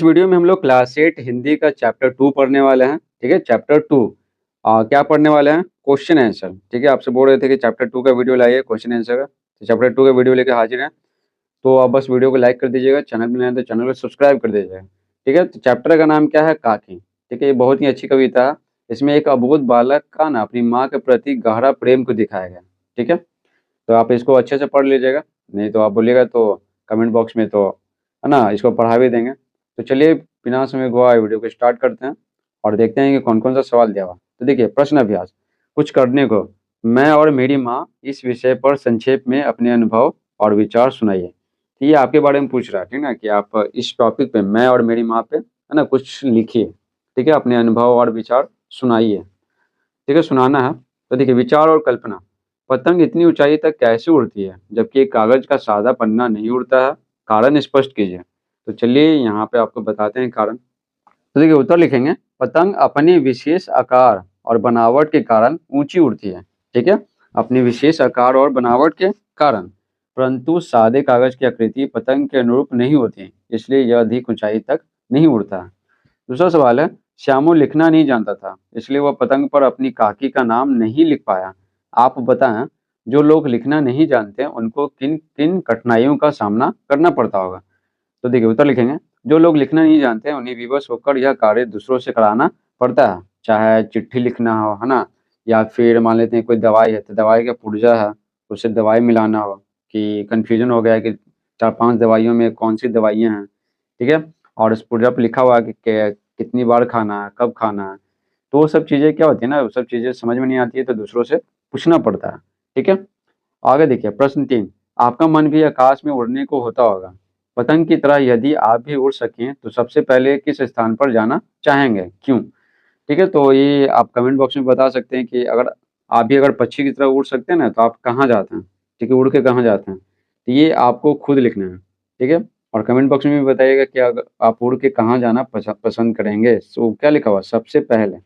इस वीडियो में हम लोग क्लास 8 हिंदी का चैप्टर 2 पढ़ने वाले हैं। ठीक है, चैप्टर 2 क्या पढ़ने वाले हैं? Question answer. ठीक है, आपसे बोल रहे थे कि चैप्टर 2 का वीडियो लाइए क्वेश्चन आंसर का, तो चैप्टर 2 का वीडियो लेकर हाजिर हैं। तो आप बस वीडियो को लाइक कर दीजिएगा, चैनल में नए हैं तो चैनल को सब्सक्राइब कर दीजिएगा। ठीक है, तो चैप्टर का नाम क्या है? काकी। ठीक है, ये बहुत ही अच्छी कविता है। इसमें एक अबोध बालक का ना अपनी माँ के प्रति गहरा प्रेम को दिखाया गया। ठीक है, तो आप इसको अच्छे से पढ़ लीजिएगा, नहीं तो आप बोलिएगा तो कमेंट बॉक्स में, तो है ना, इसको पढ़ा भी देंगे। तो चलिए बिना समय गवाए वीडियो को स्टार्ट करते हैं और देखते हैं कि कौन कौन सा सवाल दिया हुआ। तो देखिए, प्रश्न अभ्यास। कुछ करने को, मैं और मेरी माँ इस विषय पर संक्षेप में अपने अनुभव और विचार सुनाइए। तो ये आपके बारे में पूछ रहा है, ठीक ना, कि आप इस टॉपिक पे मैं और मेरी माँ पे, है ना, कुछ लिखिए। ठीक है, अपने अनुभव और विचार सुनाइए। ठीक है, सुनाना है। तो देखिए, विचार और कल्पना। पतंग इतनी ऊंचाई तक कैसे उड़ती है जबकि एक कागज का सादा पन्ना नहीं उड़ता है? कारण स्पष्ट कीजिए। तो चलिए यहाँ पे आपको बताते हैं कारण। तो देखिए, उत्तर लिखेंगे, पतंग अपने विशेष आकार और बनावट के कारण ऊंची उड़ती है। ठीक है, अपने विशेष आकार और बनावट के कारण, परंतु सादे कागज की आकृति पतंग के अनुरूप नहीं होती, इसलिए यह अधिक ऊंचाई तक नहीं उड़ता है। दूसरा सवाल है, श्यामू लिखना नहीं जानता था, इसलिए वह पतंग पर अपनी काकी का नाम नहीं लिख पाया। आप बताएं, जो लोग लिखना नहीं जानते उनको किन किन कठिनाइयों का सामना करना पड़ता होगा? तो देखिए, उत्तर लिखेंगे, जो लोग लिखना नहीं जानते उन्हें विवश होकर यह कार्य दूसरों से कराना पड़ता है, चाहे चिट्ठी लिखना हो, है ना, या फिर मान लेते हैं कोई दवाई है तो दवाई का पुर्जा है, उससे दवाई मिलाना हो, कि कन्फ्यूजन हो गया है कि 4-5 दवाइयों में कौन सी दवाइयाँ हैं। ठीक है, और उस पुर्जा पर लिखा हुआ है कि कितनी बार खाना है, कब खाना है। तो वो सब चीज़ें क्या होती है ना, वो सब चीज़ें समझ में नहीं आती है तो दूसरों से पूछना पड़ता है। ठीक है, आगे देखिए, प्रश्न 3। आपका मन भी आकाश में उड़ने को होता होगा। पतंग की तरह यदि आप भी उड़ सकें तो सबसे पहले किस स्थान पर जाना चाहेंगे, क्यों? ठीक है, तो ये आप कमेंट बॉक्स में बता सकते हैं कि अगर आप भी अगर पक्षी की तरह उड़ सकते हैं ना, तो आप कहाँ जाते हैं? ठीक है, उड़ के कहाँ जाते हैं? तो ये आपको खुद लिखना है। ठीक है, और कमेंट बॉक्स में भी बताइएगा कि अगर आप उड़ के कहाँ जाना पसंद करेंगे। तो क्या लिखा हुआ सबसे पहले?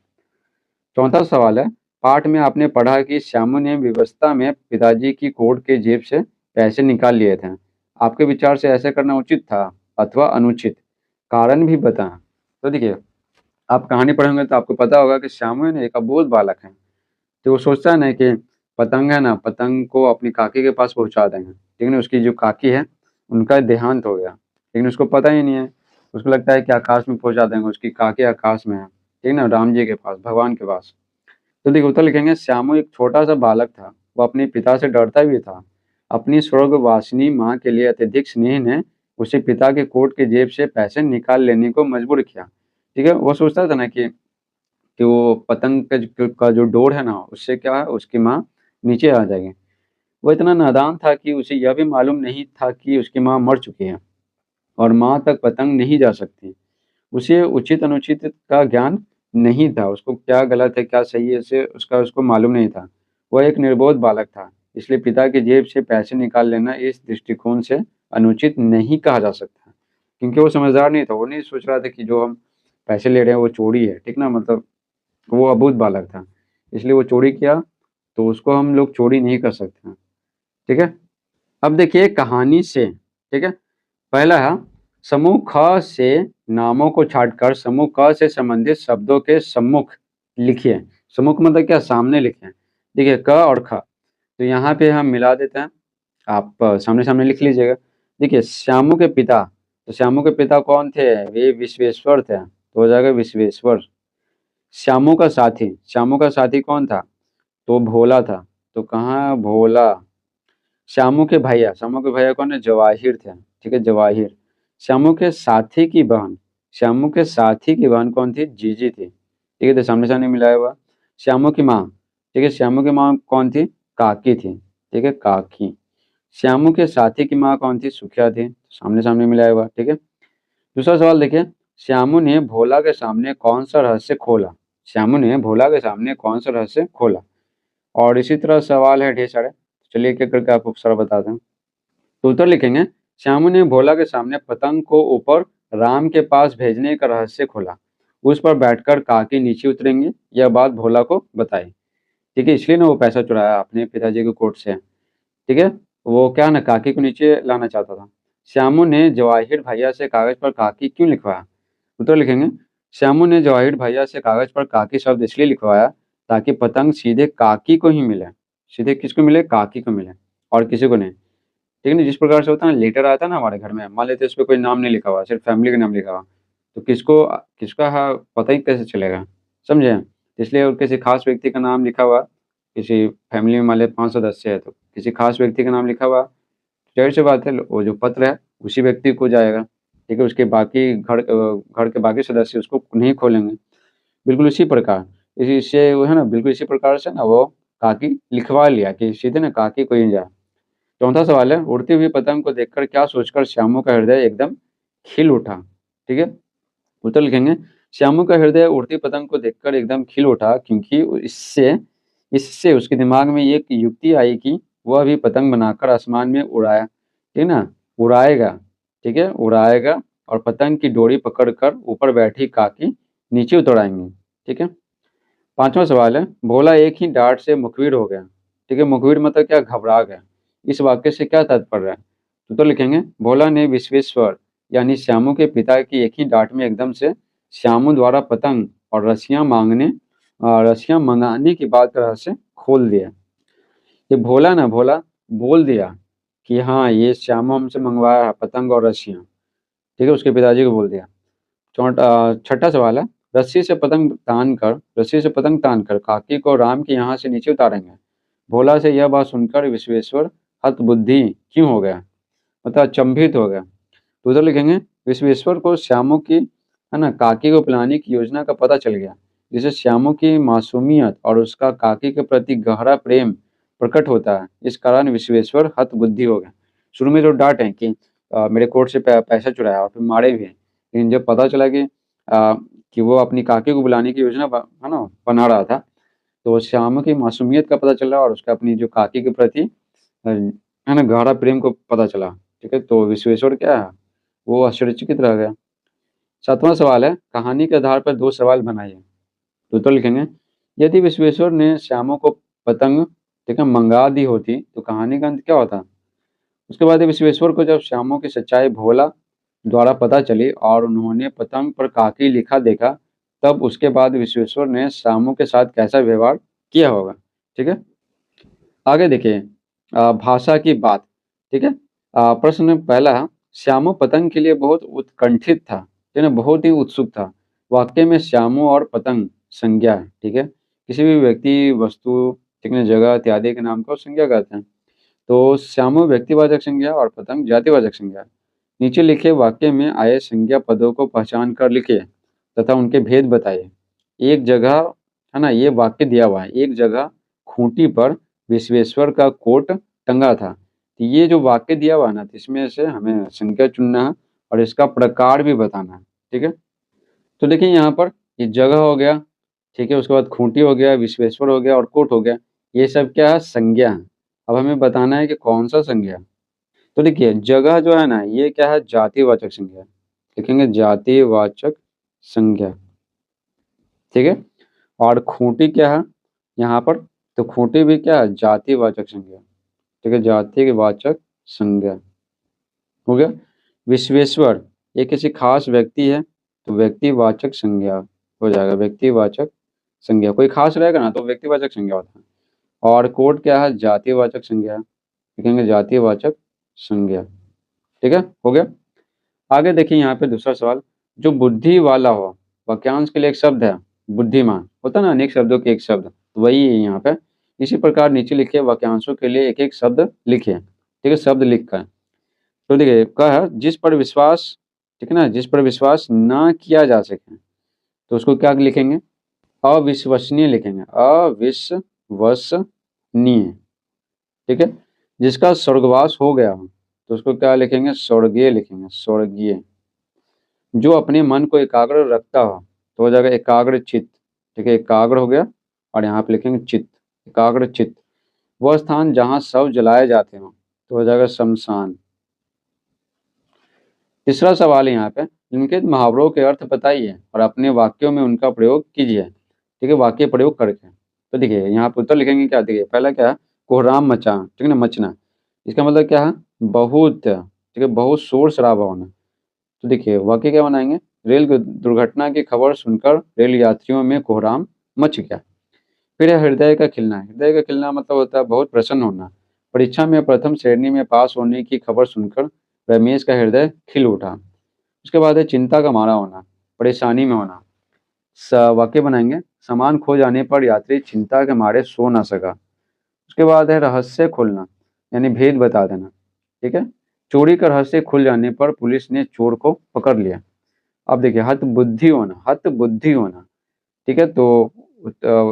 चौथा सवाल है, पाठ में आपने पढ़ा कि श्यामू ने व्यवस्था में पिताजी की कोट के जेब से पैसे निकाल लिए थे। आपके विचार से ऐसा करना उचित था अथवा अनुचित? कारण भी बताएं। तो देखिए, आप कहानी पढ़ेंगे तो आपको पता होगा कि श्यामू है एक अबोध बालक है। तो वो सोचता है ना कि पतंग है ना, पतंग को अपनी काकी के पास पहुंचा देंगे। लेकिन उसकी जो काकी है उनका देहांत हो गया, लेकिन उसको पता ही नहीं है। उसको लगता है कि आकाश में पहुंचा देंगे, उसकी काकी आकाश में है, ठीक है ना, राम जी के पास, भगवान के पास। तो देखिए, उत्तर लिखेंगे, श्यामू एक छोटा सा बालक था, वो अपने पिता से डरता भी था। अपनी स्वर्गवासिनी माँ के लिए अत्यधिक स्नेह ने उसे पिता के कोट के जेब से पैसे निकाल लेने को मजबूर किया। ठीक है, वो सोचता था ना कि वो पतंग का जो डोर है ना, उससे क्या है, उसकी माँ नीचे आ जाएगी। वो इतना नादान था कि उसे यह भी मालूम नहीं था कि उसकी माँ मर चुकी है और माँ तक पतंग नहीं जा सकती। उसे उचित अनुचित का ज्ञान नहीं था, उसको क्या गलत है क्या सही है इसे उसको मालूम नहीं था। वह एक निर्बोध बालक था, इसलिए पिता की जेब से पैसे निकाल लेना इस दृष्टिकोण से अनुचित नहीं कहा जा सकता, क्योंकि वो समझदार नहीं था। वो नहीं सोच रहा था कि जो हम पैसे ले रहे हैं वो चोरी है, ठीक ना, मतलब वो अबूझ बालक था, इसलिए वो चोरी किया। तो उसको हम लोग चोरी नहीं कर सकते हैं। ठीक है, अब देखिए कहानी से। ठीक है, पहला है, समूह ख से नामों को छांटकर समूह क से संबंधित शब्दों के सम्मुख लिखिए। सम्मुख मतलब क्या? सामने लिखें। देखिए, क और ख, तो यहाँ पे हम मिला देते हैं। आप सामने सामने लिख लीजिएगा। देखिए, श्यामू के पिता, तो श्यामू के पिता कौन थे? वे विश्वेश्वर थे, तो हो जाएगा विश्वेश्वर। श्यामू का साथी, श्यामू का साथी कौन था? तो भोला था, तो कहाँ भोला। श्यामू के भैया, श्यामू के भैया कौन है? जवाहिर थे, ठीक है, जवाहिर। श्यामू के साथी की बहन, श्यामू के साथी की बहन कौन थी? जीजी थी, ठीक है, तो सामने सामने मिलाया हुआ। श्यामू की माँ, ठीक है, श्यामू की माँ कौन थी? काकी थी, ठीक है, काकी। श्यामू के साथी की माँ कौन थी? सुखिया थी, सामने सामने मिलाया हुआ, ठीक है। दूसरा सवाल देखिए, श्यामू ने भोला के सामने कौन सा रहस्य खोला? श्यामू ने भोला के सामने कौन सा रहस्य खोला? और इसी तरह सवाल है ढेर सारे, चलिए एक एक करके आपको सारा बताते हैं। तो उत्तर लिखेंगे, श्यामू ने भोला के सामने पतंग को ऊपर राम के पास भेजने का रहस्य खोला। उस पर बैठकर काकी नीचे उतरेंगे, यह बात भोला को बताई। ठीक है, इसलिए ना वो पैसा चुराया अपने पिताजी के कोट से। ठीक है, वो क्या ना काकी को नीचे लाना चाहता था। श्यामू ने जवाहिर भैया से कागज पर काकी क्यों लिखवाया? उत्तर लिखेंगे, श्यामू ने जवाहिर भैया से कागज पर काकी शब्द इसलिए लिखवाया ताकि पतंग सीधे काकी को ही मिले। सीधे किसको मिले? काकी को मिले, और किसी को नहीं। ठीक है ना? जिस प्रकार से होता है ना, लेटर आता है ना हमारे घर में, मान लेते हैं उस पर कोई नाम नहीं लिखा हुआ, सिर्फ फैमिली का नाम लिखा हुआ, तो किसको किसका पता ही कैसे चलेगा? समझे? इसलिए और किसी खास व्यक्ति का नाम लिखा हुआ, किसी फैमिली में मान लिया 5 सदस्य है, तो किसी खास व्यक्ति का नाम लिखा हुआ, ज़ाहिर सी बात है वो जो पत्र है उसी व्यक्ति को जाएगा। ठीक है? उसके बाकी घर के बाकी सदस्य उसको नहीं खोलेंगे। बिल्कुल इसी प्रकार इसी से वो है ना, बिल्कुल इसी प्रकार से ना वो काकी लिखवा लिया कि सीधे ना काकी को ही जाए। चौथा सवाल है, उड़ती हुई पतंग को देखकर क्या सोचकर श्यामू का हृदय एकदम खिल उठा? ठीक है? उत्तर लिखेंगे, श्यामू का हृदय उड़ती पतंग को देखकर एकदम खिल उठा क्योंकि इससे इससे उसके दिमाग में एक युक्ति आई कि वह भी पतंग बनाकर आसमान में उड़ाया, ठीक है ना? उड़ाएगा, ठीक है? उड़ाएगा और पतंग की डोरी पकड़कर ऊपर बैठी काकी नीचे उतर आएंगी। ठीक है? पांचवा सवाल है, भोला एक ही डांट से मुखबिर हो गया। ठीक है? मुखबिर मतलब क्या? घबरा गया। इस वाक्य से क्या तात्पर्य है? तो लिखेंगे, भोला ने विश्वेश्वर यानी श्यामू के पिता की एक ही डांट में एकदम से श्यामू द्वारा पतंग और रस्सियां मंगाने की बात का रहस्य खोल दिया। ये भोला ना भोला बोल दिया कि हाँ ये श्यामू हमसे मंगवाया है पतंग और रस्सियां। ठीक है? उसके पिताजी को बोल दिया। छठा सवाल है, रस्सी से पतंग तान कर काकी को राम के यहाँ से नीचे उतारेंगे। भोला से यह बात सुनकर विश्वेश्वर हतबुद्धि क्यों हो गया? मतलब अचंभित हो गया। तो उधर लिखेंगे, विश्वेश्वर को श्यामू की है ना काकी को पिलाने की योजना का पता चल गया, जिससे श्यामू की मासूमियत और उसका काकी के प्रति गहरा प्रेम प्रकट होता है। इस कारण विश्वेश्वर हतबुद्धि हो गया। शुरू में जो डांट है कि मेरे कोर्ट से पैसा चुराया और फिर मारे भी हैं, लेकिन जब पता चला कि वो अपनी काकी को बुलाने की योजना है ना बना रहा था, तो श्यामू की मासूमियत का पता चला और उसका अपनी जो काकी के प्रति है ना गहरा प्रेम को पता चला। ठीक है? तो विश्वेश्वर क्या है, वो आश्चर्यचकित रह गया। सातवां सवाल है, कहानी के आधार पर 2 सवाल बनाइए। तो उत्तर लिखेंगे, यदि विश्वेश्वर ने श्यामू को पतंग ठीक है मंगा दी होती तो कहानी का अंत क्या होता? उसके बाद विश्वेश्वर को जब श्यामू की सच्चाई भोला द्वारा पता चली और उन्होंने पतंग पर काकी लिखा देखा, तब उसके बाद विश्वेश्वर ने श्यामू के साथ कैसा व्यवहार किया होगा? ठीक है? आगे देखिए, भाषा की बात। ठीक है? प्रश्न पहला, श्यामू पतंग के लिए बहुत उत्कंठित था, ठीक है? बहुत ही उत्सुक था। वाक्य में श्यामू और पतंग संज्ञा है। ठीक है? किसी भी व्यक्ति, वस्तु, ठीक है, जगह इत्यादि के नाम को संज्ञा कहते हैं। तो श्यामू व्यक्तिवाचक संज्ञा और पतंग जातिवाचक संज्ञा। नीचे लिखे वाक्य में आए संज्ञा पदों को पहचान कर लिखिए तथा उनके भेद बताइए। एक जगह है ना, ये वाक्य दिया हुआ है, एक जगह खूंटी पर विश्वेश्वर का कोट टंगा था। तो ये जो वाक्य दिया हुआ है ना, तो इसमें से हमें संज्ञा चुनना है और इसका प्रकार भी बताना है। ठीक है? तो देखिए यहाँ पर ये जगह हो गया, ठीक है, उसके बाद खूंटी हो गया, विश्वेश्वर हो गया और कोट हो गया। ये सब क्या है? संज्ञा है। अब हमें बताना है कि कौन सा संज्ञा है। तो देखिए जगह जो है ना, ये क्या है? जातिवाचक संज्ञा। लिखेंगे जातिवाचक संज्ञा। ठीक है? और खूंटी क्या है यहाँ पर? तो खूंटी भी क्या है? जातिवाचक संज्ञा। ठीक है? जातिवाचक संज्ञा हो गया। विश्वेश्वर ये किसी खास व्यक्ति है, तो व्यक्तिवाचक संज्ञा हो जाएगा। व्यक्तिवाचक संज्ञा, कोई खास रहेगा ना तो व्यक्तिवाचक संज्ञा होता है। और कोट क्या है? जातिवाचक संज्ञा। लिखेंगे जातिवाचक संज्ञा। ठीक है? हो गया। आगे देखिए यहाँ पे दूसरा सवाल, जो बुद्धि वाला हो, वाक्यांश के लिए एक शब्द है बुद्धिमान, होता ना अनेक शब्दों के एक शब्द, तो वही है यहाँ पे। इसी प्रकार नीचे लिखे वाक्यांशों के लिए एक एक शब्द लिखिए। ठीक है? शब्द लिख कर तो देखिए क्या है, जिस पर विश्वास, ठीक है ना, जिस पर विश्वास ना किया जा सके तो उसको क्या लिखेंगे? अविश्वसनीय लिखेंगे। अविश्वसनीय। ठीक है? जिसका स्वर्गवास हो गया हो तो उसको क्या लिखेंगे? स्वर्गीय लिखेंगे। स्वर्गीय। जो अपने मन को एकाग्र रखता हो तो हो जाएगा एकाग्र चित्त। ठीक है? एकाग्र हो गया और यहाँ पे लिखेंगे चित्त। एकाग्र चित्त। वह स्थान जहाँ शव जलाए जाते हो तो हो जाएगा शमशान। तीसरा सवाल है यहाँ पे, निम्नलिखित मुहावरों के अर्थ बताइए और अपने वाक्यों में उनका प्रयोग कीजिए। ठीक है? वाक्य प्रयोग करके। तो देखिए यहाँ पर उत्तर लिखेंगे क्या? देखिए पहला क्या है? कोहराम मचा, ठीक है ना, मचना। इसका मतलब क्या है? बहुत, ठीक है, बहुत शोर शराबा होना। तो देखिए वाक्य क्या बनाएंगे? रेल दुर्घटना की खबर सुनकर रेल यात्रियों में कोहराम मच गया। फिर है हृदय का खिलना। हृदय का खिलना मतलब होता है बहुत प्रसन्न होना। परीक्षा में प्रथम श्रेणी में पास होने की खबर सुनकर रमेश का हृदय खिल उठा। उसके बाद है चिंता का मारा होना, परेशानी में होना। वाक्य बनाएंगे, सामान खो जाने पर यात्री चिंता के मारे सो ना सका। उसके बाद है रहस्य खोलना, यानी भेद बता देना। ठीक है, चोरी का रहस्य खुल जाने पर पुलिस ने चोर को पकड़ लिया। अब देखिए, हत बुद्धि होना, हत बुद्धि होना। ठीक है, तो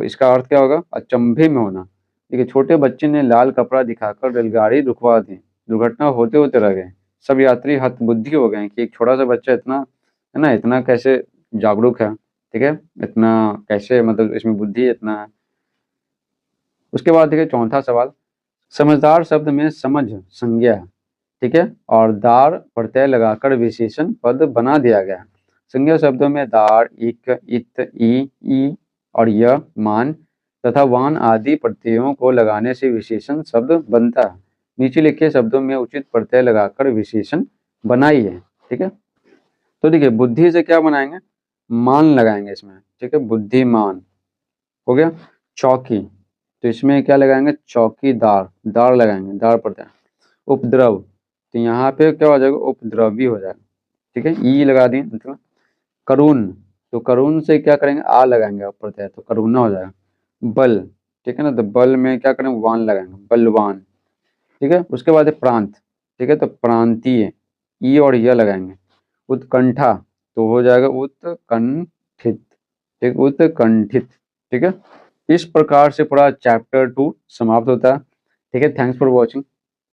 इसका अर्थ क्या होगा? अचंभे में होना। देखिए, छोटे बच्चे ने लाल कपड़ा दिखाकर रेलगाड़ी रुकवा दी, दुर्घटना होते होते रह गए। सब यात्री हतबुद्धि हो गए कि एक छोटा सा बच्चा इतना, है ना, इतना कैसे जागरूक है। ठीक है, इतना कैसे, मतलब इसमें बुद्धि इतना है। उसके बाद देखिए चौथा सवाल, समझदार शब्द में समझ संज्ञा है। ठीक है, और दार प्रत्यय लगाकर विशेषण पद बना दिया गया है। संज्ञा शब्दों में दार, इक, इत, ई और य, मान तथा वान आदि प्रत्ययों को लगाने से विशेषण शब्द बनता है। नीचे लिखे शब्दों में उचित प्रत्यय लगाकर विशेषण बनाइए। ठीक है, तो देखिए बुद्धि से क्या बनाएंगे? मान लगाएंगे इसमें। ठीक है, बुद्धिमान हो गया। चौकी, तो इसमें क्या लगाएंगे? चौकीदार, दार लगाएंगे, दार प्रत्यय। उपद्रव, तो यहाँ पे क्या हो जाएगा? उपद्रवी हो जाएगा। ठीक है, ई लगा दिए मतलब। करुण, तो करुण से क्या करेंगे? आ लगाएंगे प्रत्यय, तो करुणा हो जाएगा। बल, ठीक है ना, तो बल में क्या करेंगे? वान लगाएंगे, बलवान। ठीक है, उसके बाद है प्रांत। ठीक है, तो प्रांतीय, ई और य लगाएंगे। उत्कंठा, तो हो जाएगा उत्कंठित। ठीक, उत्कंठित। ठीक है, इस प्रकार से पूरा चैप्टर 2 समाप्त होता है। ठीक है, थैंक्स फॉर वॉचिंग।